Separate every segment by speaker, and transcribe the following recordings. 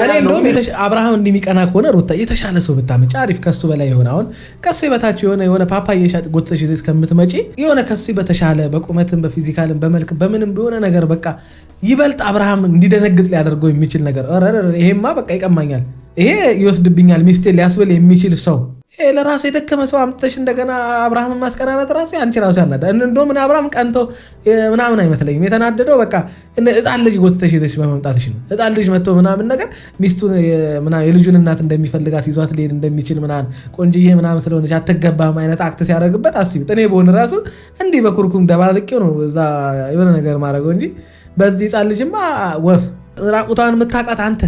Speaker 1: እኔ እንደውም አብርሃም እንደሚቀና ከሆነ ሩታ የተሻለ ሰው ብታመጪ አሪፍ ከሱ በላይ የሆነ አሁን ከሱ በታች የሆነ ፓፓዬ ሻጥ ጎትተሽ እስከምትመጪ የሆነ ከሱ በተሻለ በቁመትም በፊዚካልም በመልክ በምንም የሆነ ነገር በቃ ይበልጥ አብርሃም እንዲደነግጥ ሊያደርገው የሚችል ነገር ይሄማ በቃ ይቀማኛል ይሄ ይወስድብኛል ሚስቴ ሊያስብል የሚችል ሰው ለራሱ የደከመ ሰው አምጥተሽ እንደገና አብርሃም ማስቀናናት ራሱ አንቺ ራሱ ያናዳል እንደውም አብርሃም ቀንቶ ምናምን አይመስለኝም የተናደደው በቃ ህፃን ልጅ ጎትተሽ ይዘሽ በመምጣትሽ ነው ህፃን ልጅ መጥቶ ምናምን ነገር ሚስቱን የልጁን እናት እንደሚፈልጋት ይዟት ሊሄድ እንደሚችል ምናምን ቆንጅዬ ምናምን ስለሆነች አትገባም አይነት አክት ሲያደርግበት አስቢት እኔ በሆነ ራሱ እንዲህ በኩርኩም ደባልቄው ነው እዛ የሆነ ነገር ማድረገው እንጂ በዚህ ህፃን ልጅማ ወፍ ራቁቷን የምታውቃት አንተ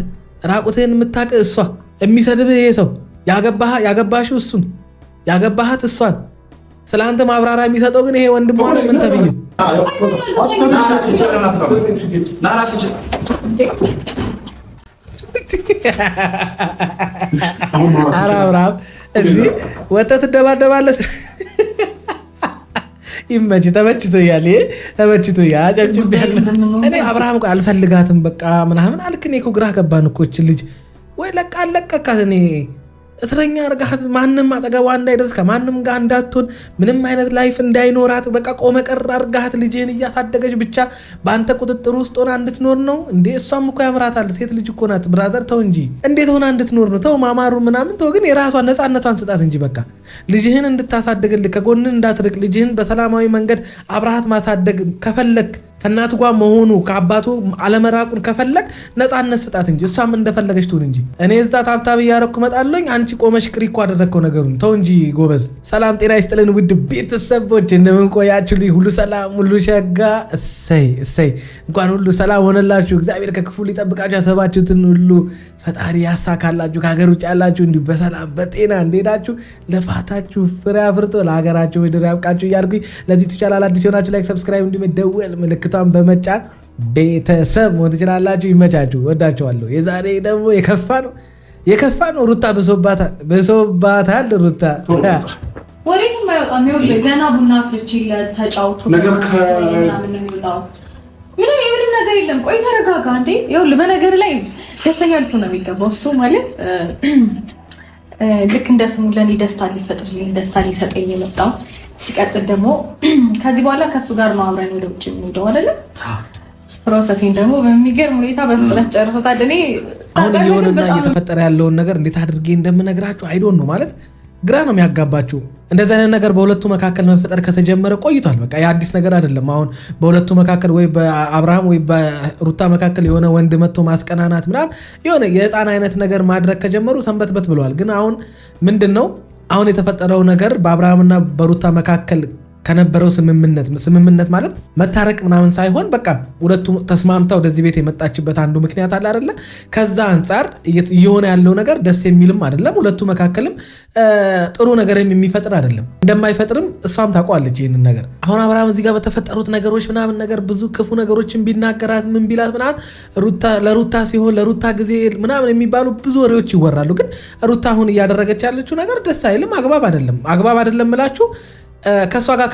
Speaker 1: ራቁትህን የምታውቅ እሷ የሚሰድብህ ይሄ ሰው ያገባሽው እሱን ያገባሃት እሷን ስለአንተ ማብራሪያ የሚሰጠው ግን ይሄ ወንድሟ ነው ምን ተብዬው አብርሃም እዚህ ወተት ደባደባለህ ይመች ተመችቶኛል አጨብጭቤያለሁ እኔ አብርሃም አልፈልጋትም በቃ ምናምን አልክኔ እኮ ግራ ገባን እኮ እቺ ልጅ ወይ ለቃለቀካት እኔ እስረኛ አርጋት ማንንም አጠገቧ እንዳይደርስ ከማንም ጋር እንዳትሆን ምንም አይነት ላይፍ እንዳይኖራት በቃ ቆመ ቀር አርጋት ልጅህን እያሳደገች ብቻ በአንተ ቁጥጥር ውስጥ ሆና እንድትኖር ነው እንዴ እሷም እኮ ያምራታል ሴት ልጅ እኮ ናት ብራዘር ተው እንጂ እንዴት ሆና እንድትኖር ነው ተው ማማሩ ምናምን ተው ግን የራሷን ነፃነቷን ስጣት እንጂ በቃ ልጅህን እንድታሳድግልህ ከጎን እንዳትርቅ ልጅህን በሰላማዊ መንገድ አብራሃት ማሳደግ ከፈለክ ከናቱ ጋር መሆኑ ከአባቱ አለመራቁን ከፈለክ ነፃነት ስጣት እንጂ እሷም እንደፈለገች ትሁን እንጂ እኔ እዛ ታብታብ እያረኩ መጣለኝ አንቺ ቆመሽ ክሪኮ አደረከው ነገሩን ተው እንጂ ጎበዝ ሰላም ጤና ይስጥልን ውድ ቤተሰቦች እንደምን ቆያችሁልኝ ሁሉ ሰላም ሁሉ ሸጋ እሰይ እንኳን ሁሉ ሰላም ሆነላችሁ እግዚአብሔር ከክፉ ሊጠብቃችሁ ያሰባችሁትን ሁሉ ፈጣሪ ያሳካላችሁ ከሀገር ውጭ ያላችሁ እንዲሁ በሰላም በጤና እንደሄዳችሁ ለፋታችሁ ፍሬ አፍርቶ ለሀገራችሁ ምድር ያብቃችሁ እያልኩኝ ለዚህ ቻናል አዲስ ሆናችሁ ላይክ ሰብስክራይብ እንዲመደወል ምልክቷን በመጫን ቤተሰብ ሞት ይችላላችሁ ይመቻችሁ ወዳችኋለሁ የዛሬ ደግሞ የከፋ ነው ሩታ በሶባታል ሩታ
Speaker 2: ወሬት ማይወጣም ይኸውልህ ገና ቡና ፍልቼለት ተጫውቶ ነገር ምናምን ነው የሚወጣው ምንም ነገር የለም ቆይ ተረጋጋ እንዴ ይኸውልህ በነገር ላይ ደስተኛ ልትሆን ነው የሚገባው እሱ ማለት ልክ እንደ ስሙ ለኔ ደስታ ሊፈጥርልኝ ደስታ ሊሰጠኝ የመጣው ሲቀጥል ደግሞ ከዚህ በኋላ ከሱ ጋር ነው አብረን ወደ ውጭ የምንሄደው አይደል ፕሮሰሲንግ ደግሞ በሚገርም ሁኔታ በፍጥነት ጨርሶታል እኔ
Speaker 1: አሁን እየሆነና እየተፈጠረ ያለውን ነገር እንዴት አድርጌ እንደምነግራችሁ አይዶን ነው ማለት ግራ ነው የሚያጋባችሁ እንደዚህ አይነት ነገር በሁለቱ መካከል መፈጠር ከተጀመረ ቆይቷል በቃ የአዲስ ነገር አይደለም አሁን በሁለቱ መካከል ወይ በአብርሃም ወይ በሩታ መካከል የሆነ ወንድ መጥቶ ማስቀናናት ምናምን የሆነ የህፃን አይነት ነገር ማድረግ ከጀመሩ ሰንበትበት ብለዋል ግን አሁን ምንድነው አሁን የተፈጠረው ነገር በአብርሃምና በሩታ መካከል ከነበረው ስምምነት ማለት መታረቅ ምናምን ሳይሆን በቃ ሁለቱ ተስማምታ ወደዚህ ቤት የመጣችበት አንዱ ምክንያት አለ አይደለ ከዛ አንፃር እየሆነ ያለው ነገር ደስ የሚልም አይደለም ሁለቱ መካከልም ጥሩ ነገርም የሚፈጥር አይደለም እንደማይፈጥርም እሷም ታውቃለች ይሄንን ነገር አሁን አብርሃም እዚህ ጋር በተፈጠሩት ነገሮች ምናምን ነገር ብዙ ክፉ ነገሮችን ቢናገራት ምን ቢላት ምናምን ለሩታ ሲሆን ለሩታ ጊዜ ምናምን የሚባሉ ብዙ ወሬዎች ይወራሉ ግን ሩታ አሁን እያደረገች ያለችው ነገር ደስ አይልም አግባብ አይደለም እላችሁ ከሷ ጋር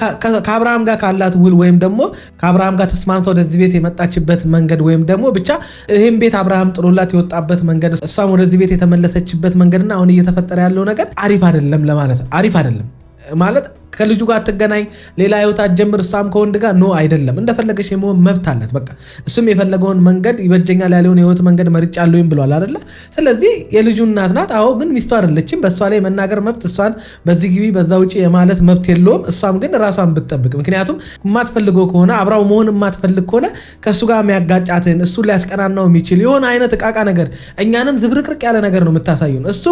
Speaker 1: ከአብርሃም ጋር ካላት ውል ወይም ደግሞ ከአብርሃም ጋር ተስማምታ ወደዚህ ቤት የመጣችበት መንገድ ወይም ደግሞ ብቻ ይሄን ቤት አብርሃም ጥሎላት የወጣበት መንገድ እሷም ወደዚህ ቤት የተመለሰችበት መንገድና አሁን እየተፈጠረ ያለው ነገር አሪፍ አይደለም ለማለት አሪፍ አይደለም ማለት ከልጁ ጋር አትገናኝ ሌላ ህይወት አትጀምር እሷም ከወንድ ጋር ኖ አይደለም እንደፈለገሽ የመሆን መብት አላት በቃ እሱም የፈለገውን መንገድ ይበጀኛል ያለውን የህይወት መንገድ መርጫለሁኝ ብሏል አይደለ ስለዚህ የልጁ እናት ናት አዎ ግን ሚስቱ አይደለችም በእሷ ላይ መናገር መብት እሷን በዚህ ግቢ በዛ ውጪ የማለት መብት የለውም እሷም ግን ራሷን ብትጠብቅ ምክንያቱም የማትፈልገው ከሆነ አብራው መሆን የማትፈልግ ከሆነ ከእሱ ጋር የሚያጋጫትን እሱን ሊያስቀናናው የሚችል የሆነ አይነት እቃቃ ነገር እኛንም ዝብርቅርቅ ያለ ነገር ነው የምታሳዩን እሱ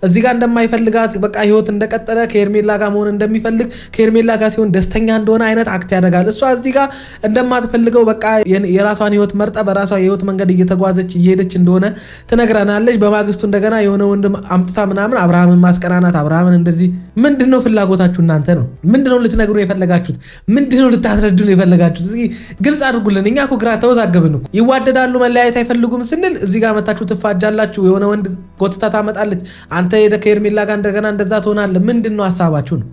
Speaker 1: እዚህ ጋር እንደማይፈልጋት በቃ ህይወት እንደቀጠለ ከኤርሜላ ጋር መሆን እንደሚፈልግ ከኤርሜላ ጋር ሲሆን ደስተኛ እንደሆነ አይነት አክት ያደርጋል እሷ እዚህ ጋር እንደማትፈልገው በቃ የራሷን ህይወት መርጣ በራሷ ህይወት መንገድ እየተጓዘች እየሄደች እንደሆነ ትነግራናለች በማግስቱ እንደገና የሆነ ወንድ አምጥታ ምናምን አብርሃምን ማስቀናናት አብርሃምን እንደዚህ ምንድነው ፍላጎታችሁ እናንተ ነው ምንድነው ልትነግሩ የፈለጋችሁት ምንድነው ልታስረዱን የፈለጋችሁት እስኪ ግልጽ አድርጉልን እኛ እኮ ግራ ተወዛገብን እኮ ይዋደዳሉ መለያየት አይፈልጉም ስንል እዚህ ጋር መታችሁ ትፋጃላችሁ የሆነ ወንድ ጎትታ ታመጣለች አንተ ሄደ ከኤርሜላ ጋር እንደገና እንደዛ ትሆናለህ ምንድነው ሐሳባችሁ ነው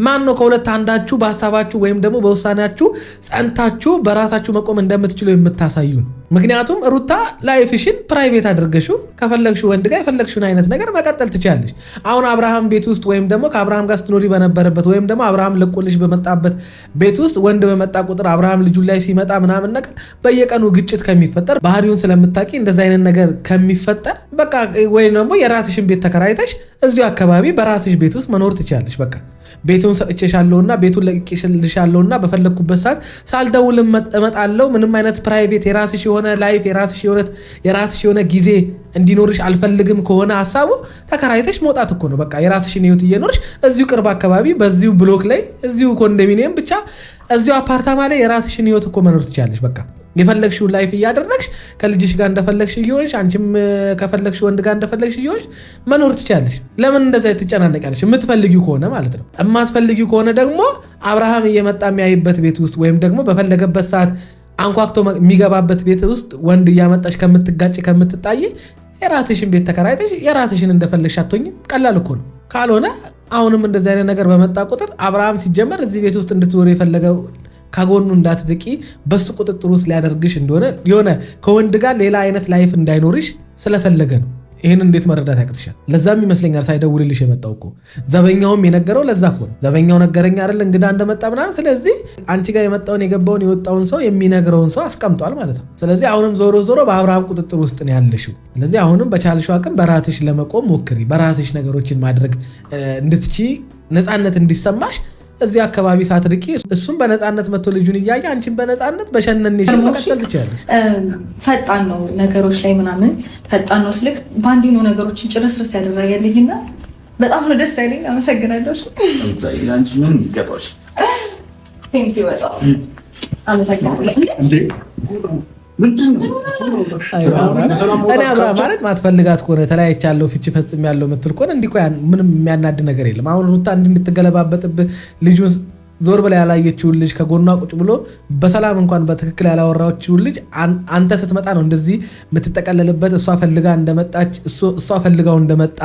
Speaker 1: ማን ነው ከሁለት አንዳችሁ በሐሳባችሁ ወይም ደግሞ በውሳኔያችሁ ጸንታችሁ በራሳችሁ መቆም እንደምትችሉ የምታሳዩን ምክንያቱም ሩታ ላይፍሽን ፕራይቬት አድርገሽው ከፈለግሽው ወንድ ጋር የፈለግሽውን አይነት ነገር መቀጠል ትችላለሽ። አሁን አብርሃም ቤት ውስጥ ወይም ደግሞ ከአብርሃም ጋር ስትኖሪ በነበረበት ወይም ደግሞ አብርሃም ለቆልሽ በመጣበት ቤት ውስጥ ወንድ በመጣ ቁጥር አብርሃም ልጁ ላይ ሲመጣ ምናምን ነገር በየቀኑ ግጭት ከሚፈጠር ባህሪውን ስለምታውቂ እንደዛ አይነት ነገር ከሚፈጠር በቃ ወይም ደግሞ የራስሽን ቤት ተከራይተሽ እዚሁ አካባቢ በራስሽ ቤት ውስጥ መኖር ትችላለሽ። በቃ ቤቱን ሰጥቼሻለሁና ቤቱን ለቅቄልሻለሁና በፈለኩበት ሰዓት ሳልደውል እመጣለሁ። ምንም አይነት ፕራይቬት የራስሽ የሆነ ላይፍ የራስሽ የሆነ ጊዜ እንዲኖርሽ አልፈልግም ከሆነ ሐሳቡ ተከራይተሽ መውጣት እኮ ነው። በቃ የራስሽን ህይወት እየኖርሽ እዚሁ ቅርብ አካባቢ በዚሁ ብሎክ ላይ እዚሁ ኮንዶሚኒየም ብቻ እዚሁ አፓርታማ ላይ የራስሽን ህይወት እኮ መኖር ትችላለሽ። በቃ የፈለግሽውን ላይፍ እያደረግሽ ከልጅሽ ጋር እንደፈለግሽ እየሆንሽ አንቺም ከፈለግሽ ወንድ ጋር እንደፈለግሽ እየሆንሽ መኖር ትችላለሽ። ለምን እንደዛ ትጨናነቂያለሽ? የምትፈልጊው ከሆነ ማለት ነው። የማትፈልጊው ከሆነ ደግሞ አብርሃም እየመጣ የሚያይበት ቤት ውስጥ ወይም ደግሞ በፈለገበት ሰዓት አንኳክቶ የሚገባበት ቤት ውስጥ ወንድ እያመጣሽ ከምትጋጭ ከምትጣይ የራስሽን ቤት ተከራይተሽ የራስሽን እንደፈለግሽ አትሆኝም? ቀላል እኮ ነው። ካልሆነ አሁንም እንደዚህ አይነት ነገር በመጣ ቁጥር አብርሃም ሲጀመር እዚህ ቤት ውስጥ እንድትኖር የፈለገው ከጎኑ እንዳትድቂ በሱ ቁጥጥር ውስጥ ሊያደርግሽ እንደሆነ የሆነ ከወንድ ጋር ሌላ አይነት ላይፍ እንዳይኖርሽ ስለፈለገ ነው። ይህን እንዴት መረዳት ያቅትሻል? ለዛም ይመስለኛል ሳይደውልልሽ የመጣው እኮ ዘበኛውም የነገረው ለዛ እኮ ነው። ዘበኛው ነገረኝ አይደል እንግዳ እንደመጣ ምናምን። ስለዚህ አንቺ ጋር የመጣውን የገባውን የወጣውን ሰው የሚነግረውን ሰው አስቀምጧል ማለት ነው። ስለዚህ አሁንም ዞሮ ዞሮ በአብርሃም ቁጥጥር ውስጥ ነው ያለሽው። ስለዚህ አሁንም በቻልሽው አቅም በራስሽ ለመቆም ሞክሪ። በራስሽ ነገሮችን ማድረግ እንድትቺ ነፃነት እንዲሰማሽ እዚህ አካባቢ ሳትርቂ እሱም በነፃነት መጥቶ ልጁን እያየ አንቺን በነፃነት በሸነንሽ መቀጠል ትችላለሽ።
Speaker 2: ፈጣን ነው ነገሮች ላይ ምናምን ፈጣን ነው ስልክ በአንዴ ነው ነገሮችን ጭርስርስ ያደረገልኝና በጣም ነው ደስ ያለኝ። አመሰግናለሁ።
Speaker 3: አንቺ ምን ይገባሽ?
Speaker 2: ቴንክ ዩ በጣም አመሰግናለሁ።
Speaker 1: እኔ አብርሃም ማለት ማትፈልጋት ከሆነ ተለያይቻለሁ ፍቺ ፈጽሜያለሁ የምትል ከሆነ እንዲህ ምንም የሚያናድ ነገር የለም። አሁን ሩታ እንድትገለባበጥብህ ልጁን ዞር ብላ ያላየችውን ልጅ ከጎኗ ቁጭ ብሎ በሰላም እንኳን በትክክል ያላወራችውን ልጅ አንተ ስትመጣ ነው እንደዚህ የምትጠቀለልበት። እሷ ፈልጋ እንደመጣች እሷ ፈልጋው እንደመጣ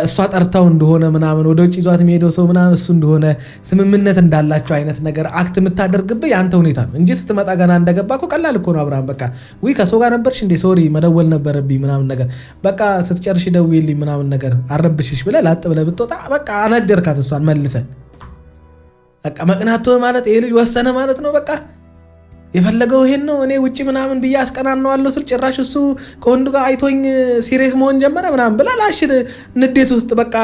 Speaker 1: እሷ ጠርታው እንደሆነ ምናምን ወደ ውጭ ይዟት የሚሄደው ሰው ምናምን እሱ እንደሆነ ስምምነት እንዳላቸው አይነት ነገር አክት የምታደርግብህ ያንተ ሁኔታ ነው እንጂ ስትመጣ ገና እንደገባ እኮ ቀላል እኮ ነው። አብርሃም በቃ ውይ ከሰው ጋር ነበርሽ እንዴ ሶሪ መደወል ነበረብኝ ምናምን ነገር በቃ ስትጨርሽ ደውዪልኝ ምናምን ነገር አረብሽሽ ብለህ ላጥ ብለህ ብትወጣ በቃ አነደርካት እሷን መልሰህ። በቃ መቅናት ማለት ይሄ ልጅ ወሰነ ማለት ነው። በቃ የፈለገው ይሄን ነው። እኔ ውጪ ምናምን ብዬ አስቀናነዋለሁ ስል ጭራሽ እሱ ከወንዱ ጋር አይቶኝ ሲሪየስ መሆን ጀመረ ምናምን ብላ ላሽ ንዴት ውስጥ በቃ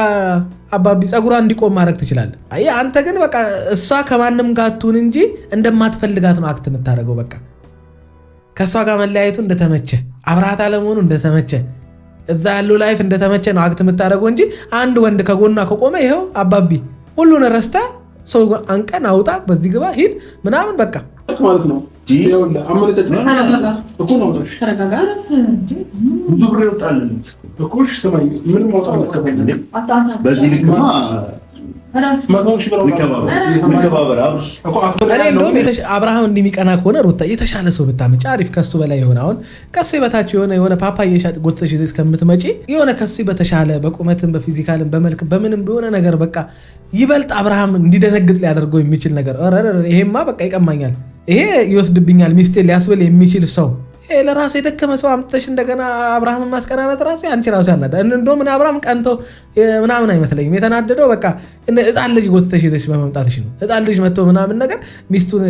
Speaker 1: አባቢ ጸጉሯ እንዲቆም ማድረግ ትችላለህ። አይ አንተ ግን በቃ እሷ ከማንም ጋር አትሁን እንጂ እንደማትፈልጋት ነው አክት የምታደርገው። በቃ ከእሷ ጋር መለያየቱ እንደተመቸ አብረሃት አለመሆኑ እንደተመቸ እዛ ያለው ላይፍ እንደተመቸ ነው አክት የምታደርገው እንጂ አንድ ወንድ ከጎኗ ከቆመ ይኸው አባቢ ሁሉን ረስታ ሰው አንቀን አውጣ በዚህ ግባ ሂድ ምናምን በቃ
Speaker 4: ማለት ነው። ብዙ ብር ይወጣልን እኮ ስማኝ፣ ምንም ማውጣት ከፈለግን
Speaker 3: በዚህ ልክማ
Speaker 1: እንደውም አብርሃም እንደሚቀና ከሆነ ሩታ የተሻለ ሰው ብታመጪ አሪፍ፣ ከሱ በላይ የሆነ አሁን ከሱ የበታች የሆነ ፓፓዬ ሻጭ ጎትተሽ ይዘሽ እስከምትመጪ የሆነ ከሱ በተሻለ በቁመትም በፊዚካልም በመልክ በምንም በሆነ ነገር በቃ ይበልጥ አብርሃም እንዲደነግጥ ሊያደርገው የሚችል ነገር ይሄማ በቃ ይቀማኛል፣ ይሄ ይወስድብኛል ሚስቴ ሊያስብል የሚችል ሰው ለራሱ የደከመ ሰው አምጥተሽ እንደገና አብርሃምን ማስቀናናት ራሱ አንቺ ራሱ ያናዳል። እንደውም አብርሃም ቀንቶ ምናምን አይመስለኝም የተናደደው በቃ ሕፃን ልጅ ጎትተሽ ይዘሽ በመምጣትሽ ነው። ሕፃን ልጅ መጥቶ ምናምን ነገር ሚስቱን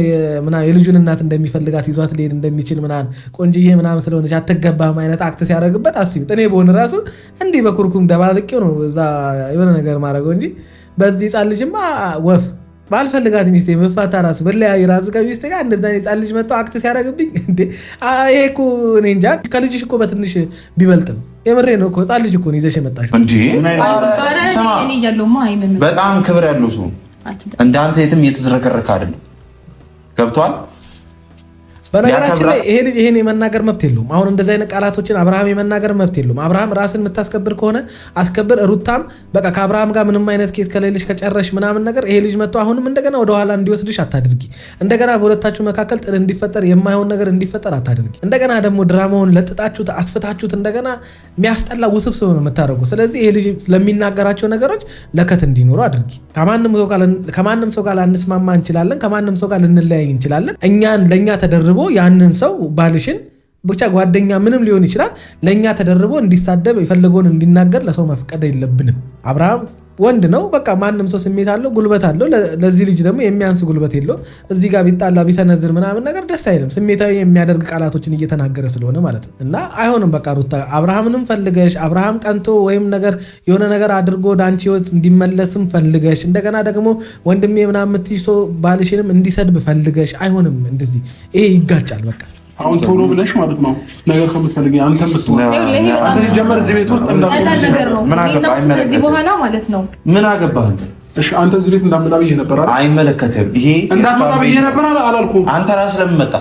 Speaker 1: የልጁን እናት እንደሚፈልጋት ይዟት ሊሄድ እንደሚችል ምናምን ቆንጅዬ ምናምን ስለሆነች አትገባም አይነት አክት ሲያደርግበት አስቢው። እኔ በሆነ ራሱ እንዲህ በኩርኩም ደባልቄው ነው እዛ የሆነ ነገር ማድረገው እንጂ በዚህ ሕፃን ልጅማ ወፍ ባልፈልጋት ሚስቴ መፋታ ራሱ በለያይ ራሱ ከሚስቴ ጋር እንደዛ ሕፃን ልጅ መጥቶ አክት ሲያደርግብኝ እንዴ ይሄ እኮ እኔ እንጃ። ከልጅሽ እኮ በትንሽ ቢበልጥ ነው። የምሬ ነው እኮ ሕፃን ልጅ እኮ ነው ይዘሽ የመጣሽው እንጂ
Speaker 3: በጣም ክብር ያለው ሰው እንዳንተ የትም እየተዝረከረከ አይደለም። ገብቷል።
Speaker 1: በነገራችን ላይ ይሄ ልጅ ይሄን የመናገር መብት የለውም። አሁን እንደዚህ አይነት ቃላቶችን አብርሃም የመናገር መብት የለውም። አብርሃም ራስን የምታስከብር ከሆነ አስከብር። ሩታም በቃ ከአብርሃም ጋር ምንም አይነት ኬስ ከሌለሽ ከጨረሽ ምናምን ነገር ይሄ ልጅ መጥቶ አሁንም እንደገና ወደኋላ እንዲወስድሽ አታድርጊ። እንደገና በሁለታችሁ መካከል ጥል እንዲፈጠር የማይሆን ነገር እንዲፈጠር አታድርጊ። እንደገና ደግሞ ድራማውን ለጥጣችሁት አስፍታችሁት እንደገና የሚያስጠላ ውስብስብ ነው የምታደርጉ። ስለዚህ ይሄ ልጅ ስለሚናገራቸው ነገሮች ለከት እንዲኖሩ አድርጊ። ከማንም ሰው ጋር ላንስማማ እንችላለን፣ ከማንም ሰው ጋር ልንለያይ እንችላለን። ለእኛ ተደርቦ ያንን ሰው ባልሽን ብቻ ጓደኛ ምንም ሊሆን ይችላል ለኛ ተደርቦ እንዲሳደብ የፈለገውን እንዲናገር ለሰው መፍቀድ የለብንም። አብርሃም ወንድ ነው በቃ ማንም ሰው ስሜት አለው ጉልበት አለው። ለዚህ ልጅ ደግሞ የሚያንስ ጉልበት የለው። እዚህ ጋር ቢጣላ ቢሰነዝር ምናምን ነገር ደስ አይልም። ስሜታዊ የሚያደርግ ቃላቶችን እየተናገረ ስለሆነ ማለት ነው። እና አይሆንም በቃ ሩታ አብርሃምንም ፈልገሽ አብርሃም ቀንቶ ወይም ነገር የሆነ ነገር አድርጎ ወደ አንቺ ህይወት እንዲመለስም ፈልገሽ እንደገና ደግሞ ወንድሜ ምናምን የምትይው ሰው ባልሽንም እንዲሰድብ ፈልገሽ አይሆንም። እንደዚህ ይሄ ይጋጫል በቃ
Speaker 4: አሁን ቶሎ ብለሽ ማለት ነው ነገር ከምትፈልጊ አንተም ብትሆን አንተ ጀመር እዚህ ቤት ውስጥ
Speaker 2: ነገር ነው እዚህ በኋላ ማለት ነው
Speaker 3: ምን አገባህ አንተ?
Speaker 4: እሺ አንተ እዚህ ቤት እንዳትመጣ ብዬሽ ነበር አይደል?
Speaker 3: አይመለከትም። ይሄ
Speaker 4: እንዳትመጣ ብዬሽ ነበር አላልኩም?
Speaker 3: አንተ ራስህ ለምን መጣ?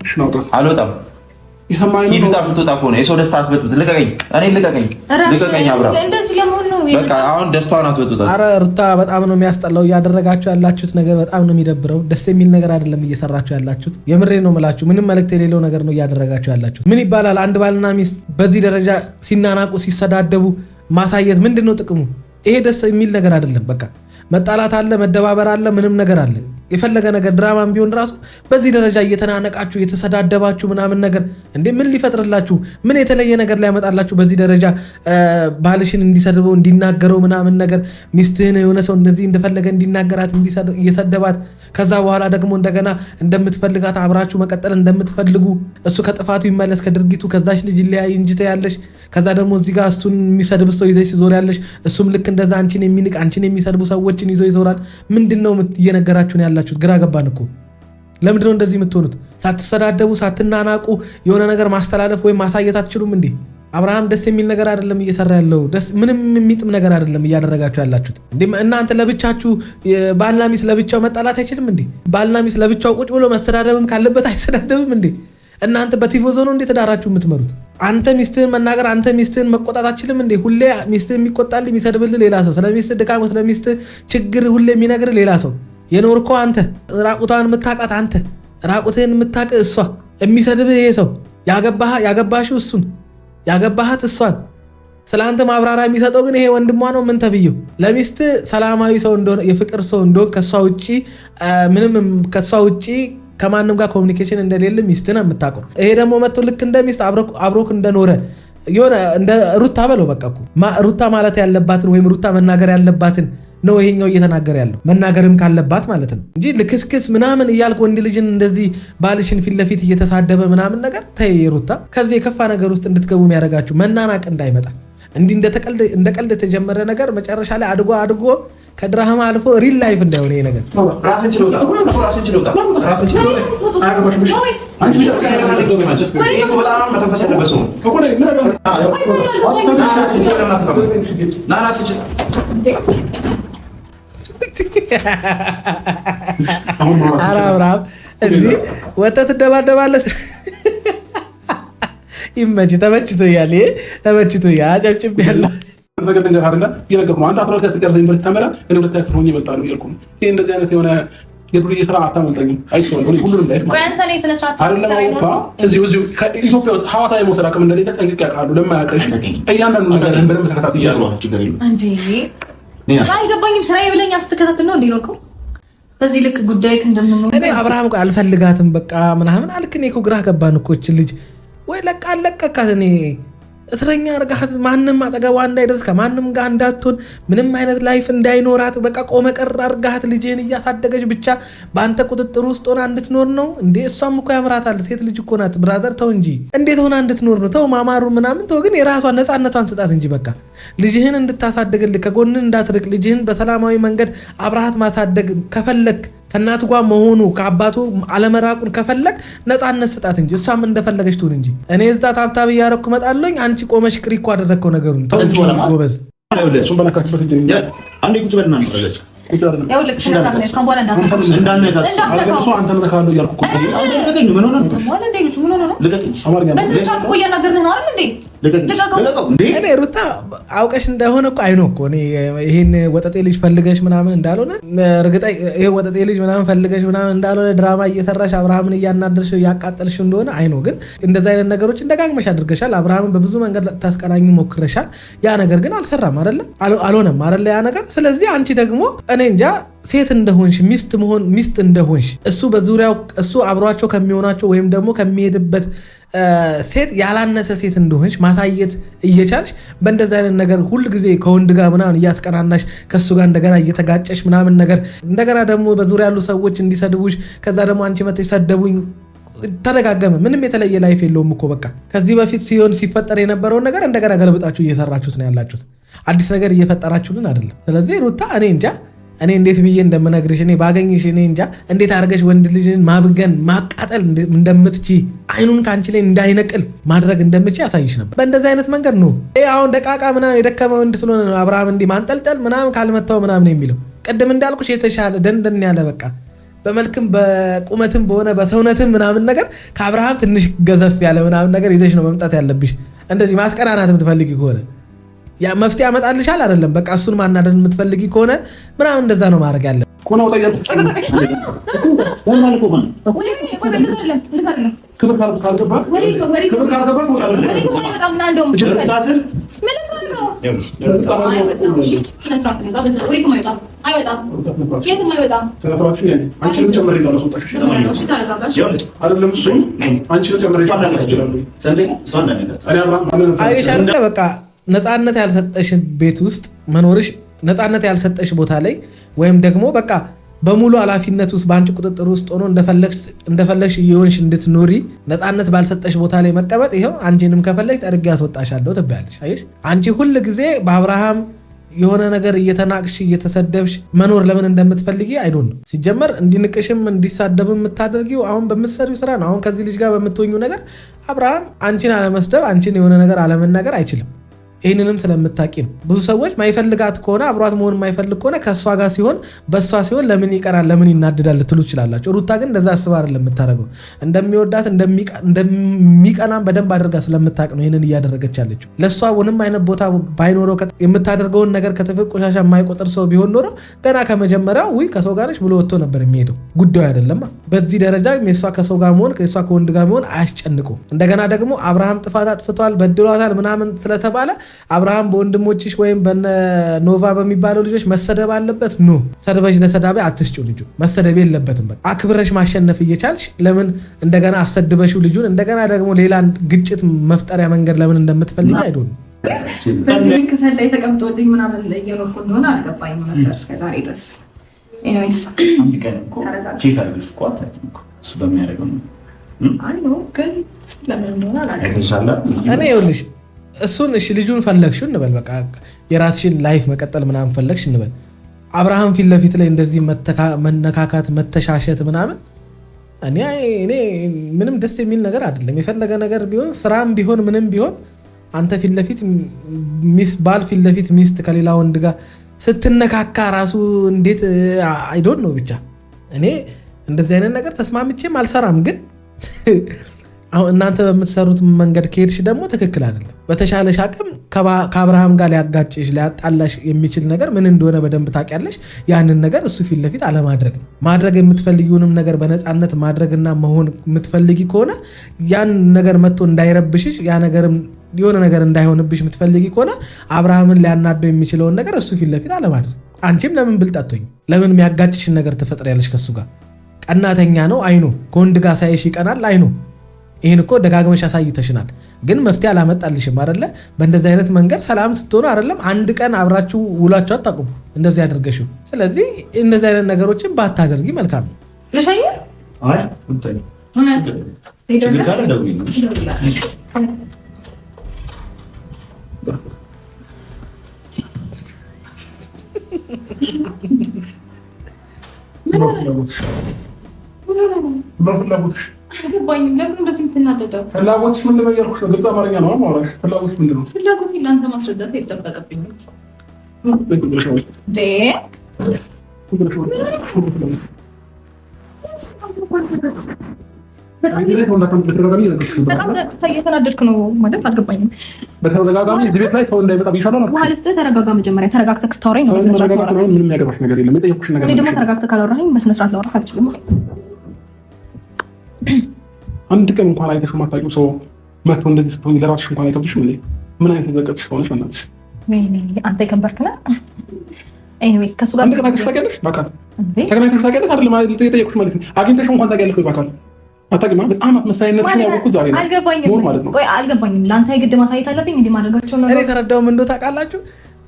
Speaker 4: እሺ ነው
Speaker 3: አልወጣም።
Speaker 4: ይሰማኝ ነው።
Speaker 3: ይሉታ የምትወጣ ከሆነ የሰው ደስታ አትበጥብጥ። ልቀቀኝ፣ እኔ ልቀቀኝ አብራ
Speaker 2: እንደዚህ ለምን ነው
Speaker 3: በቃ አሁን ደስታዋን አትበጥብጥ።
Speaker 1: ኧረ ሩታ በጣም ነው የሚያስጠላው። እያደረጋችሁ ያላችሁት ነገር በጣም ነው የሚደብረው። ደስ የሚል ነገር አይደለም እየሰራችሁ ያላችሁት። የምሬ ነው የምላችሁ። ምንም መልእክት የሌለው ነገር ነው እያደረጋችሁ ያላችሁት። ምን ይባላል አንድ ባልና ሚስት በዚህ ደረጃ ሲናናቁ ሲሰዳደቡ ማሳየት ምንድን ነው ጥቅሙ? ይሄ ደስ የሚል ነገር አይደለም። በቃ መጣላት አለ፣ መደባበር አለ፣ ምንም ነገር አለ። የፈለገ ነገር ድራማም ቢሆን ራሱ በዚህ ደረጃ እየተናነቃችሁ እየተሰዳደባችሁ ምናምን ነገር እንዴ ምን ሊፈጥርላችሁ? ምን የተለየ ነገር ሊያመጣላችሁ? በዚህ ደረጃ ባልሽን እንዲሰድበው እንዲናገረው ምናምን ነገር ሚስትህን የሆነ ሰው እንደዚህ እንደፈለገ እንዲናገራት እየሰደባት ከዛ በኋላ ደግሞ እንደገና እንደምትፈልጋት አብራችሁ መቀጠል እንደምትፈልጉ እሱ ከጥፋቱ ይመለስ ከድርጊቱ ከዛሽ ልጅ ይለያይ እንጂ ትያለሽ። ከዛ ደግሞ እዚህ ጋር እሱን የሚሰድብ ሰው ይዘሽ ዞር ያለሽ እሱም ልክ እንደዛ አንቺን የሚንቅ አንቺን የሚሰድቡ ሰዎችን ይዞ ይዞራል። ምንድነው እየነገራችሁ ነው ያላችሁት? ግራ ገባን እኮ። ለምንድነው እንደዚህ የምትሆኑት? ሳትሰዳደቡ ሳትናናቁ የሆነ ነገር ማስተላለፍ ወይም ማሳየት አትችሉም እንዴ? አብርሃም ደስ የሚል ነገር አይደለም እየሰራ ያለው። ምንም የሚጥም ነገር አይደለም እያደረጋችሁ ያላችሁት። እንዴ እናንተ ለብቻችሁ ባልና ሚስት ለብቻው መጣላት አይችልም እንዴ? ባልና ሚስት ለብቻው ቁጭ ብሎ መሰዳደብም ካለበት አይሰዳደብም እንዴ? እናንተ በቲፎዞ ነው እንዴ ተዳራችሁ የምትመሩት? አንተ ሚስትህን መናገር አንተ ሚስትህን መቆጣት አትችልም እንዴ? ሁሌ ሚስትህን የሚቆጣል የሚሰድብል ሌላ ሰው፣ ስለ ሚስትህ ድካም ስለ ሚስትህ ችግር ሁሌ የሚነግር ሌላ ሰው። የኖርከው አንተ፣ ራቁቷን የምታውቃት አንተ፣ ራቁትህን የምታውቅ እሷ፣ የሚሰድብህ ይሄ ሰው፣ ያገባሽው እሱን፣ ያገባሃት እሷን። ስለ አንተ ማብራሪያ የሚሰጠው ግን ይሄ ወንድሟ ነው። ምን ተብየው ለሚስት ሰላማዊ ሰው እንደሆነ የፍቅር ሰው እንደሆነ ከሷ ውጪ ከማንም ጋር ኮሚኒኬሽን እንደሌለ ሚስትን የምታውቀው። ይሄ ደግሞ መጥቶ ልክ እንደ ሚስት አብሮክ እንደኖረ የሆነ እንደ ሩታ በለው በቃ እኮ ሩታ ማለት ያለባትን ወይም ሩታ መናገር ያለባትን ነው ይሄኛው እየተናገረ ያለው። መናገርም ካለባት ማለት ነው እንጂ ልክስክስ ምናምን እያልክ ወንድ ልጅን እንደዚህ ባልሽን ፊት ለፊት እየተሳደበ ምናምን ነገር ተይ ሩታ። ከዚህ የከፋ ነገር ውስጥ እንድትገቡ የሚያደርጋችሁ መናናቅ እንዳይመጣ እንዲህ እንደ ቀልድ የተጀመረ ነገር መጨረሻ ላይ አድጎ ከድራማ አልፎ ሪል ላይፍ እንዳይሆን ይሄ ነገር
Speaker 3: ራስን ችሎታ
Speaker 1: ኧረ አብርሃም እዚህ ወጥተህ ትደባደባለህ። ይመች ተመችቶኛል። ተመችቶኛል። አጨብጭቤያለሁ።
Speaker 4: ነገር ነገር አይደለ እየነገርኩህ ነው። አንተ አጥራት ተቀርበ ዩኒቨርሲቲ ተመራ እኔ ሁለተኛ ክፍል ሆኜ እመጣለሁ እያልኩህ ነው። ይሄ እንደዚህ አይነት የሆነ የዱርዬ ስራ አታመልጠኝም። አይቼዋለሁ ሁሉንም ላይ
Speaker 2: አንተ ላይ ስለ ስርዓት
Speaker 4: እዚሁ ከኢትዮጵያ ሐዋሳ የመውሰድ አቅም እንደሌለ ጠንቅቄ አውቃለሁ። ለማያውቅሽ እያንዳንዱ ነገር በደንብ ተከታትያለሁ። ችግር የለውም እንዴ
Speaker 2: አይገባኝም። ስራዬ ብለኝ አስተከታተል ነው እንዴ ነው በዚህ ልክ ጉዳይ እንደምንኖር
Speaker 1: እኔ አብርሃም አልፈልጋትም በቃ ምናምን አልክ። እኔ እኮ ግራ ገባን እኮ እች ልጅ ወይ ለቃ አለቀካት። እኔ እስረኛ አርጋት ማንም አጠገቧ እንዳይደርስ ከማንም ጋር እንዳትሆን ምንም አይነት ላይፍ እንዳይኖራት በቃ ቆመ ቀር አርጋት ልጅህን እያሳደገች ብቻ በአንተ ቁጥጥር ውስጥ ሆና እንድትኖር ነው እንዴ? እሷም እኮ ያምራታል። ሴት ልጅ እኮ ናት ብራዘር። ተው እንጂ እንዴት ሆና እንድትኖር ነው? ተው ማማሩ ምናምን ተው። ግን የራሷን ነፃነቷን ስጣት እንጂ በቃ ልጅህን እንድታሳድግልህ ከጎንን እንዳትርቅ ልጅህን በሰላማዊ መንገድ አብረሃት ማሳደግ ከፈለግ ከእናቱ ጋር መሆኑ ከአባቱ አለመራቁን ከፈለግ ነፃነት ስጣት እንጂ እሷም እንደፈለገች ትሁን እንጂ። እኔ እዛ ታብታብ እያረኩ እመጣለሁኝ አንቺ ቆመሽ ክሪኮ አደረግከው ነገሩን። ተው እንጂ ጎበዝ። እኔ ሩታ አውቀሽ እንደሆነ እኮ አይኖ እኮ እኔ ይሄን ወጠጤ ልጅ ፈልገሽ ምናምን እንዳልሆነ እርግጠኛ ይሄ ወጠጤ ልጅ ምናምን ፈልገሽ ምናምን እንዳልሆነ ድራማ እየሰራሽ አብርሃምን እያናደርሽ እያቃጠልሽ እንደሆነ አይኖ። ግን እንደዚህ አይነት ነገሮች እንደጋግመሽ አድርገሻል። አብርሃምን በብዙ መንገድ ታስቀናኙ ሞክረሻል። ያ ነገር ግን አልሰራም አይደለ? አልሆነም አይደለ ያ ነገር። ስለዚህ አንቺ ደግሞ እኔ እንጃ ሴት እንደሆንሽ ሚስት እንደሆንሽ እሱ በዙሪያው እሱ አብሯቸው ከሚሆናቸው ወይም ደግሞ ከሚሄድበት ሴት ያላነሰ ሴት እንደሆንሽ ማሳየት እየቻልሽ በእንደዚህ አይነት ነገር ሁል ጊዜ ከወንድ ጋር ምናምን እያስቀናናሽ ከሱ ጋር እንደገና እየተጋጨሽ ምናምን ነገር እንደገና ደግሞ በዙሪያ ያሉ ሰዎች እንዲሰድቡሽ ከዛ ደግሞ አንቺ መተሽ ሰደቡኝ ተደጋገመ። ምንም የተለየ ላይፍ የለውም እኮ በቃ ከዚህ በፊት ሲፈጠር የነበረውን ነገር እንደገና ገልብጣችሁ እየሰራችሁት ነው ያላችሁት። አዲስ ነገር እየፈጠራችሁልን አይደለም። ስለዚህ ሩታ እኔ እንጃ እኔ እንዴት ብዬ እንደምነግርሽ እኔ ባገኝሽ እኔ እንጃ እንዴት አድርገሽ ወንድ ልጅን ማብገን ማቃጠል እንደምትቺ አይኑን ካንቺ ላይ እንዳይነቅል ማድረግ እንደምትቺ ያሳይሽ ነበር። በእንደዚህ አይነት መንገድ ነው አሁን ደቃቃ ምናምን የደከመ ወንድ ስለሆነ ነው አብርሃም እንዲህ ማንጠልጠል ምናምን ካልመታው ምናምን የሚለው። ቅድም እንዳልኩሽ የተሻለ ደንደን ያለ በቃ በመልክም በቁመትም በሆነ በሰውነትም ምናምን ነገር ከአብርሃም ትንሽ ገዘፍ ያለ ምናምን ነገር ይዘሽ ነው መምጣት ያለብሽ። እንደዚህ ማስቀናናት የምትፈልጊ ከሆነ ያ መፍትሄ ያመጣልሻል አይደለም። በቃ እሱን ማናደን የምትፈልጊ ከሆነ ምናምን እንደዛ ነው ማድረግ ያለ በቃ ነፃነት ያልሰጠሽ ቤት ውስጥ መኖርሽ ነፃነት ያልሰጠሽ ቦታ ላይ ወይም ደግሞ በቃ በሙሉ ኃላፊነት ውስጥ በአንቺ ቁጥጥር ውስጥ ሆኖ እንደፈለግሽ እየሆንሽ እንድትኖሪ ነፃነት ባልሰጠሽ ቦታ ላይ መቀመጥ ይኸው አንቺንም ከፈለግሽ ጠርጌ ያስወጣሻለሁ ትባያለሽ። አየሽ አንቺ ሁል ጊዜ በአብርሃም የሆነ ነገር እየተናቅሽ እየተሰደብሽ መኖር ለምን እንደምትፈልጊ አይዶን ነው። ሲጀመር እንዲንቅሽም እንዲሳደብም የምታደርጊው አሁን በምትሰሪው ስራ ነው። አሁን ከዚህ ልጅ ጋር በምትሆኙ ነገር አብርሃም አንቺን አለመስደብ አንቺን የሆነ ነገር አለመናገር አይችልም። ይህንንም ስለምታቂ ነው። ብዙ ሰዎች ማይፈልጋት ከሆነ አብሯት መሆን ማይፈልግ ከሆነ ከእሷ ጋር ሲሆን በእሷ ሲሆን ለምን ይቀራል ለምን ይናድዳል ልትሉ ይችላላችሁ። ሩታ ግን እንደዛ አስባ አይደለም የምታደርገው። እንደሚወዳት እንደሚቀናም በደንብ አድርጋ ስለምታቅ ነው ይህንን እያደረገች ያለችው። ለእሷ ምንም አይነት ቦታ ባይኖረው የምታደርገውን ነገር ከትፍቅ ቆሻሻ የማይቆጥር ሰው ቢሆን ኖሮ ገና ከመጀመሪያው ውይ ከሰው ጋር ነች ብሎ ወጥቶ ነበር የሚሄደው። ጉዳዩ አይደለም። በዚህ ደረጃ የእሷ ከሰው ጋር መሆን ከእሷ ከወንድ ጋር መሆን አያስጨንቁ። እንደገና ደግሞ አብርሃም ጥፋት አጥፍቷል በድሏታል ምናምን ስለተባለ አብርሃም በወንድሞችሽ ወይም በኖቫ በሚባለው ልጆች መሰደብ አለበት? ኖ ሰድበሽ ለሰዳቢ አትስጪው። ልጁ መሰደብ የለበትም። በቃ አክብረሽ ማሸነፍ እየቻልሽ ለምን እንደገና አሰድበሽው ልጁን እንደገና ደግሞ ሌላ ግጭት መፍጠሪያ መንገድ ለምን እንደምትፈልጊ አይዶን
Speaker 2: በዚህ ከሰል ላይ ተቀምጦልኝ ምናምን እየኖርኩ እንደሆነ አልገባኝም ነበር እስከዛሬ ድረስ። ኤኒዌይስ
Speaker 3: አንድ ቀን እኮ ቼክ አድርገሽ እኮ አታውቂም እኮ እሱ በሚያደርገው ነው።
Speaker 2: አይ ነው ግን ለምን እንደሆነ አላውቅም።
Speaker 1: እኔ ይኸውልሽ እሱን እሺ ልጁን ፈለግሽው እንበል በቃ የራስሽን ላይፍ መቀጠል ምናምን ፈለግሽ እንበል። አብርሃም ፊት ለፊት ላይ እንደዚህ መነካካት መተሻሸት ምናምን እኔ ምንም ደስ የሚል ነገር አይደለም። የፈለገ ነገር ቢሆን ስራም ቢሆን ምንም ቢሆን አንተ ፊት ለፊት ባል ፊት ለፊት ሚስት ከሌላ ወንድ ጋር ስትነካካ ራሱ እንዴት አይዶን ነው። ብቻ እኔ እንደዚህ አይነት ነገር ተስማምቼም አልሰራም። ግን አሁን እናንተ በምትሰሩት መንገድ ከሄድሽ ደግሞ ትክክል አይደለም። በተሻለሽ አቅም ከአብርሃም ጋር ሊያጋጭሽ ሊያጣላሽ የሚችል ነገር ምን እንደሆነ በደንብ ታውቂያለሽ። ያንን ነገር እሱ ፊት ለፊት አለማድረግ ነው። ማድረግ የምትፈልጊውንም ነገር በነፃነት ማድረግና መሆን የምትፈልጊ ከሆነ ያን ነገር መጥቶ እንዳይረብሽሽ ያ ነገርም የሆነ ነገር እንዳይሆንብሽ የምትፈልጊ ከሆነ አብርሃምን ሊያናደው የሚችለውን ነገር እሱ ፊት ለፊት አለማድረግ። አንቺም ለምን ብልጣቶኝ ለምን የሚያጋጭሽን ነገር ትፈጥሪያለሽ ከሱ ጋር? ቀናተኛ ነው አይኖ ከወንድ ጋር ሳይሽ ይቀናል አይኖ። ይህን እኮ ደጋግመሽ አሳይተሽናል። ግን መፍትሄ አላመጣልሽም አይደለ? በእንደዚህ አይነት መንገድ ሰላም ስትሆኑ አይደለም አንድ ቀን አብራችሁ ውላችሁ አታውቁም እንደዚህ ያደርገሽው። ስለዚህ እንደዚህ አይነት ነገሮችን ባታደርጊ መልካም ነው።
Speaker 2: ለሻይ
Speaker 3: አይ እንትን ችግር ካለ ደውዪልኝ።
Speaker 2: አልገባኝም። ለምን እንደዚህ የምትናደደው?
Speaker 4: ፍላጎትሽ ምንድን ነው እያልኩሽ ነው። ግልጽ አማርኛ ነው የማወራሽ። ፍላጎትሽ ምንድን ነው?
Speaker 2: ፍላጎት ለአንተ ማስረዳት አይጠበቅብኝም። እየተናደድክ ነው ማለት አልገባኝም።
Speaker 4: በተደጋጋሚ እዚህ ቤት ላይ ሰው እንዳይመጣ ብዬሻለሁ።
Speaker 2: ውሃ ልስጥህ። ተረጋጋ። መጀመሪያ ተረጋግተህ ስታወራኝ ነው በስነ ስርዓት ላወራህ።
Speaker 4: ምንም የሚያገባሽ ነገር የለም። የጠየኩሽ ነገር
Speaker 2: እኔ ደግሞ ተረጋግተህ ካላወራኸኝ በስነ ስርዓት ላወራህ አልችልም።
Speaker 4: አንድ ቀን እንኳን አይተሽ የማታውቂው ሰው መጥቶ እንደዚህ ስትሆኝ ለራስሽ እንኳን አይከብድሽም? ምን አይነት የዘቀጥሽ ሰው ነሽ? በእናትሽ
Speaker 2: አንተ የከበርክ ነህ። ኤኒዌይስ ከእሱ ጋር
Speaker 4: አንድ ቀን አይተሽ ታውቂያለሽ? በቃ ተገናኝተሽ ታውቂያለሽ አይደል? ማለት የጠየኩሽ ማለት ነው። አግኝተሽ እንኳን ታውቂያለሽ ወይ በአካል? አታውቂም። በጣም አስመሳይነትሽን ያወቅሁት ዛሬ ነው።
Speaker 2: አልገባኝም ማለት ነው። ቆይ አልገባኝም። ለአንተ የግድ ማሳየት አለብኝ እንዴ? ማድረጋቸው ነው።
Speaker 1: እኔ የተረዳው ምን እንደው ታውቃላችሁ፣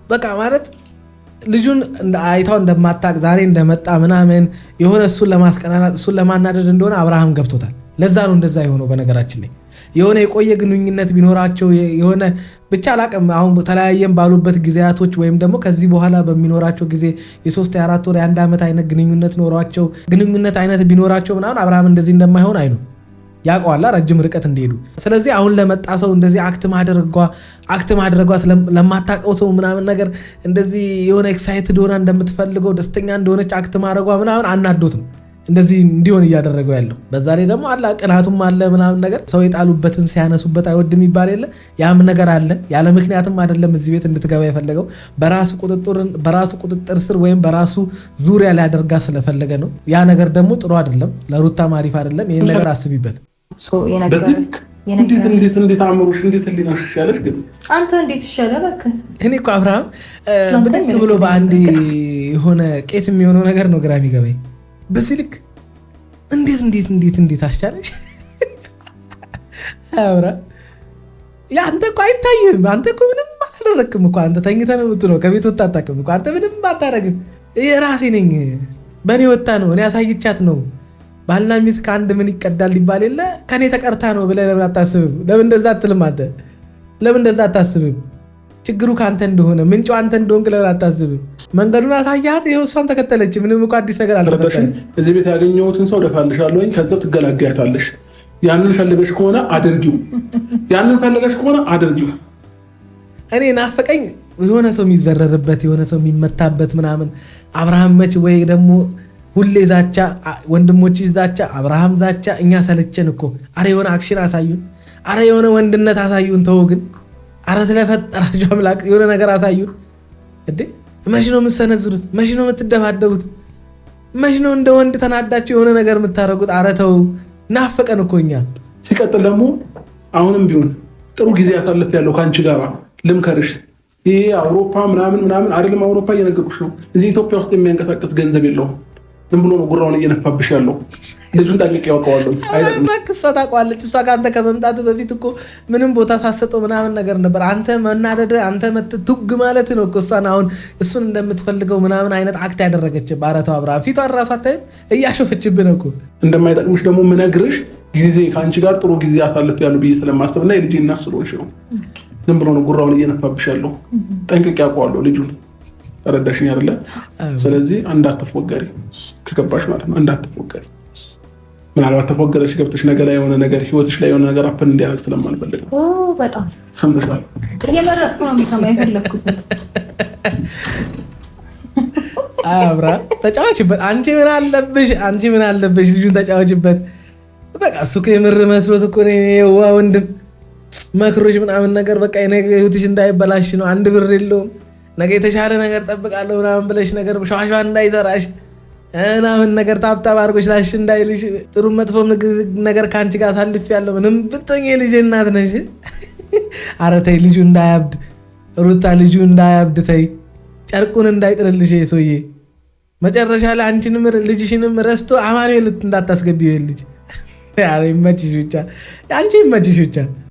Speaker 1: በቃ ማለት ልጁን አይታው እንደማታውቅ ዛሬ እንደመጣ ምናምን የሆነ እሱን ለማስቀናናት እሱን ለማናደድ እንደሆነ አብርሃም ገብቶታል። ለዛ ነው እንደዛ የሆነው። በነገራችን ላይ የሆነ የቆየ ግንኙነት ቢኖራቸው የሆነ ብቻ አላቅም፣ አሁን ተለያየን ባሉበት ጊዜያቶች ወይም ደግሞ ከዚህ በኋላ በሚኖራቸው ጊዜ የ3 የ4 ወር የ1 ዓመት አይነት ግንኙነት አይነት ቢኖራቸው ምናምን አብርሃም እንደዚህ እንደማይሆን አይኑ ያውቀዋላ ረጅም ርቀት እንደሄዱ። ስለዚህ አሁን ለመጣ ሰው እንደዚህ አክት ማድረጓ ለማታውቀው ሰው ምናምን ነገር እንደዚህ የሆነ ኤክሳይትድ ሆና እንደምትፈልገው ደስተኛ እንደሆነች አክት ማድረጓ ምናምን አናዶት ነው እንደዚህ እንዲሆን እያደረገው ያለው። በዛ ላይ ደግሞ አላ ቅናቱም አለ ምናምን ነገር። ሰው የጣሉበትን ሲያነሱበት አይወድም ይባል የለ? ያም ነገር አለ። ያለ ምክንያትም አይደለም እዚህ ቤት እንድትገባ የፈለገው በራሱ ቁጥጥር ስር ወይም በራሱ ዙሪያ ሊያደርጋ ስለፈለገ ነው። ያ ነገር ደግሞ ጥሩ አይደለም፣ ለሩታም አሪፍ አይደለም። ይህን ነገር አስቢበት።
Speaker 4: እንዴት አእምሮሽ እንዴት ህሊናሽ ይሻለሽ? ግን
Speaker 2: አንተ እንዴት ይሻለ? በቃ
Speaker 1: እኔ እኮ አብርሃም ብድግ ብሎ በአንድ የሆነ ቄስ የሚሆነው ነገር ነው ግራ የሚገባኝ። በዚህ ልክ እንዴት አስቻለሽ? አብርሃም አንተ እኮ አይታይም። አንተ እኮ ምንም አላደረክም እኮ። አንተ ተኝተህ ነው የምትለው፣ ከቤት ወጣ አታውቅም እኮ። አንተ ምንም አታደርግም። የራሴ ነኝ በእኔ ወጣ ነው እኔ አሳይቻት ነው። ባልና ሚስት ከአንድ ምን ይቀዳል ይባል የለ? ከኔ ተቀርታ ነው ብለህ ለምን አታስብም? ለምን እንደዛ አትልም? አንተ ለምን እንደዛ አታስብም? ችግሩ ከአንተ እንደሆነ ምንጩ አንተ እንደሆንክ ለምን አታስብም? መንገዱን አሳያት፣ ይኸው እሷም ተከተለች። ምንም እኮ አዲስ ነገር አልተፈጠረም።
Speaker 4: እዚህ ቤት ያገኘሁትን ሰው ደፋልሻለሁ ወይ ከዛው ትገላገያታለሽ። ያንን ፈልገሽ ከሆነ አድርጊው። እኔ ናፈቀኝ የሆነ ሰው የሚዘረርበት የሆነ ሰው የሚመታበት ምናምን። አብርሃም መች ወይ ደግሞ ሁሌ ዛቻ፣ ወንድሞች ዛቻ፣ አብርሃም ዛቻ። እኛ ሰለቸን እኮ። አረ የሆነ አክሽን አሳዩን፣ አረ የሆነ ወንድነት አሳዩን። ተው ግን፣ አረ ስለፈጠራችሁ አምላክ የሆነ ነገር አሳዩን። እንዴ መች ነው የምትሰነዝሩት? መች ነው የምትደባደቡት? መች ነው እንደ ወንድ ተናዳችሁ የሆነ ነገር የምታደርጉት? አረ ተው፣ ናፈቀን እኮ እኛ። ሲቀጥል ደግሞ አሁንም ቢሆን ጥሩ ጊዜ ያሳልፍ ያለው ከአንቺ ጋር ልምከርሽ። ይሄ አውሮፓ ምናምን አይደለም። አውሮፓ እየነገርኩሽ ነው። እዚህ ኢትዮጵያ ውስጥ የሚያንቀሳቀስ ገንዘብ የለውም። ዝም ብሎ ነው ጉራውን እየነፋብሽ ያለው። ልጁን ጠንቅቄ ያውቀዋለሁ።
Speaker 1: እሷ ታውቀዋለች። እሷ ከአንተ ከመምጣት በፊት እኮ ምንም ቦታ ሳሰጠው ምናምን ነገር ነበር። አንተ መናደደ፣ አንተ ቱግ ማለት ነው እኮ እሷን አሁን እሱን እንደምትፈልገው ምናምን አይነት አክት ያደረገችብህ። ኧረ ተው አብርሃም፣ ፊቷን እራሱ አታይም? እያሾፈችብህ ነው እኮ።
Speaker 4: እንደማይጠቅምሽ ደግሞ ምነግርሽ ጊዜ ከአንቺ ጋር ጥሩ ጊዜ አሳልፍ ያሉ ብዬ ስለማስብና የልጄ እናት ስለሆንሽ ነው። ዝም ብሎ ነው ጉራውን እየነፋብሽ ያለው። ጠንቅቄ ያውቀዋለሁ ልጁን። ተረዳሽኝ አይደለ? ስለዚህ እንዳትፎገሪ፣ ከገባሽ ማለት ነው እንዳትፎገሪ። ምናልባት ተፎገረሽ ገብተሽ ነገ ላይ የሆነ ነገር ህይወትሽ ላይ የሆነ ነገር አፕን እንዲያደርግ ስለማልፈልግ ነው።
Speaker 2: በጣም
Speaker 4: ሰምተሻል?
Speaker 2: እየመረጥኩ ነው የሚሰማ የፈለግኩት።
Speaker 1: አብርሃም ተጫዋችበት። አንቺ ምን አለብሽ? ልጁን ተጫዋችበት። በቃ እሱ እኮ የምር መስሎት እኮ የዋ ወንድም መክሮች ምናምን ነገር በቃ የነገ ህይወትሽ እንዳይበላሽ ነው። አንድ ብር የለውም ነገ የተሻለ ነገር ጠብቃለሁ ምናምን ብለሽ ነገር ሸዋሸዋ እንዳይዘራሽ ምናምን ነገር ታብታብ አድርጎች ላሽ እንዳይልሽ ጥሩ መጥፎም ነገር ከአንቺ ጋር ታልፍ ያለው ምንም ብትሆኝ የልጅ እናት ነሽ። ኧረ ተይ ልጁ እንዳያብድ ሩታ፣ ልጁ እንዳያብድ ተይ፣ ጨርቁን እንዳይጥልልሽ ሰውዬ። መጨረሻ ላይ አንቺንም ልጅሽንም ረስቶ አማኑኤል እንዳታስገቢው ልጅ። ኧረ ይመችሽ ብቻ፣ አንቺ ይመችሽ ብቻ።